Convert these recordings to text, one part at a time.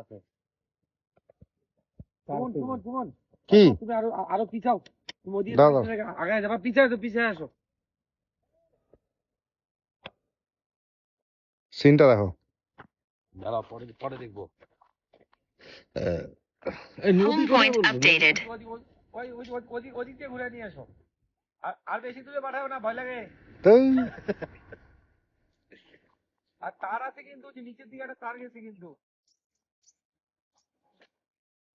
আছে। সুমন কি তুমি আরো পিছাও, তুমি ওদিকে দাদা আগে যাবা, পিছায় আসো। সিনটা দেখো। দাঁড়াও, পরে দেখবো। Home point updated. ওদিক দিয়ে ঘুরে নিয়ে আসো। আর বেশি দূরে পাঠাও না, ভয় লাগে। তাই আর তার আছে কিন্তু, যে নিচের দিকে একটা তার গেছে কিন্তু।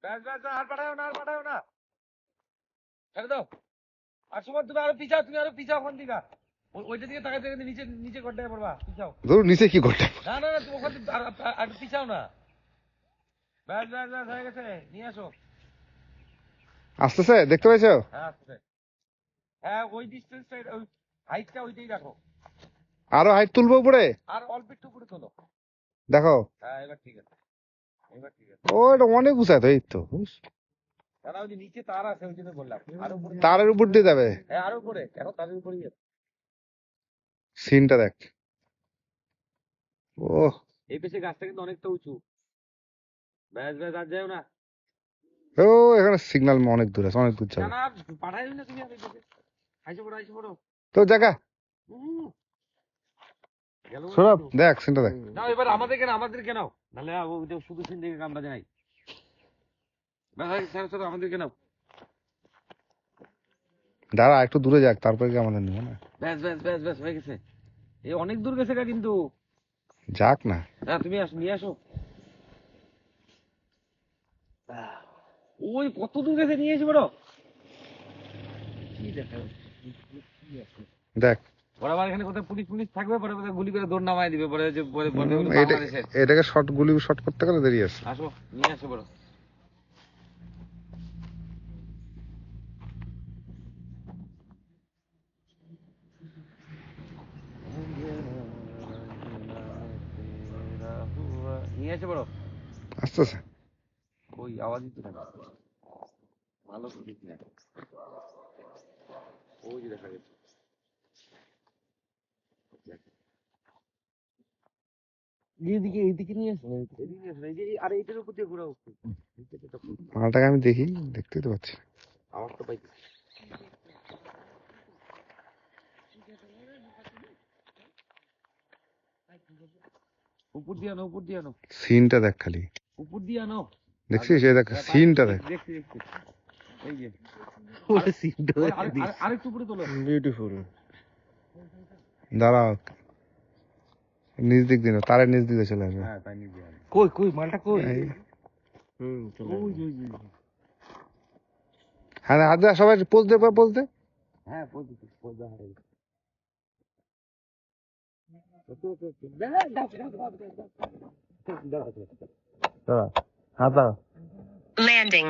ব্যাস, আর পাঠাও না, ছেড়ে দাও। আর সুমন তুমি আরো পিছাও ওখান দিকে। ওইটা দিকে তাকাতে তাকাতে নিচে ঘরটায় পড়বা, পিছাও। ধরো নিচে কি করতে না, তুমি ওখান থেকে আর পিছাও না। ব্যাস, হয়ে গেছে, নিয়ে আসো। আসতেছে, দেখতে পাইছো? হ্যাঁ, আসছে। হ্যাঁ, ওই ডিস্টেন্সটা, ওই হাইটটা ওইটাই রাখো। আরো হাইট তুলবো উপরে, আর অল্প একটু উপরে তোলো। দেখো। হ্যাঁ, এবার ঠিক আছে। ও এটা অনেক উঁচাই তো, এই তো দাদা, ওই যে নিচে তার আছে, ওই জন্য বললাম আরো উপরে। তারের উপর দিয়ে যাবে। হ্যাঁ, আরো উপরে, এখন তারের উপরেই আছে। সিনটা দেখ। ও এই পেছে গাছটা কিন্তু অনেকটা উঁচু। ব্যাস, আর যাও না। ও এখানে সিগন্যাল অনেক দূর আছে, অনেক দূর যাবে। না, পাঠাই না তুমি, আমি দিকে আইসো পড়ো। তো জায়গা গেল সৌরভ দেখ, সিনটা দেখ। না, এবার আমাদেরকে নাও, নাহলে ওইটা শুধু সিন দেখে আমরা যাই। ব্যাস, আমাদেরকে নাও। দাঁড়া একটু দূরে যাক, তারপরে কি আমাদের নেবো না? ব্যাস হয়ে গেছে। এই অনেক দূর গেছে গা কিন্তু। যাক না। হ্যাঁ, তুমি নিয়ে আসো। ওই কত দূর গেছে, নিয়ে এসে বড়। কি দেখা দেখ ওরা আবার এখানে কোথায় পুলিশ থাকবে, পরে কোথায় গুলি করে দৌড় নামায় দিবে, পরে যে এটাকে গুলি শর্ট করতে গেলে দেরি আছে। আসো, নিয়ে আসো বড়। নিয়ে আসে বড়। আসতেছে। ওই আওয়াজই তো থাকে, ভালো পুলিশ না। ওই যে দেখা যাচ্ছে। এইদিকে নিয়ে আসো, এই যে আর এইটার উপর দিয়ে ঘোরা উচিত। মালটাকে আমি দেখি, দেখতেই তো পাচ্ছি। আওয়াজ তো পাইছি। উপর দিয়ে আনো। সিনটা দেখ খালি। উপর দিয়ে আনো। দেখছিস? এই দেখ সিনটা দেখ। দেখছি। এই যে আরেকটু উপরে তোলো। Beautiful. দাঁড়াও, নিচ দিক দিয়ে না, তারের নিচ দিকে চলে আসবে। হ্যাঁ, তাই নিয়ে কই মালটা কই? এই, ওই। হ্যাঁ হাত দে, সবাই পোজ দে, পোজ দে। হ্যাঁ, পোজ হারাই। দাঁড়া, হাত দাঁড়া। Landing.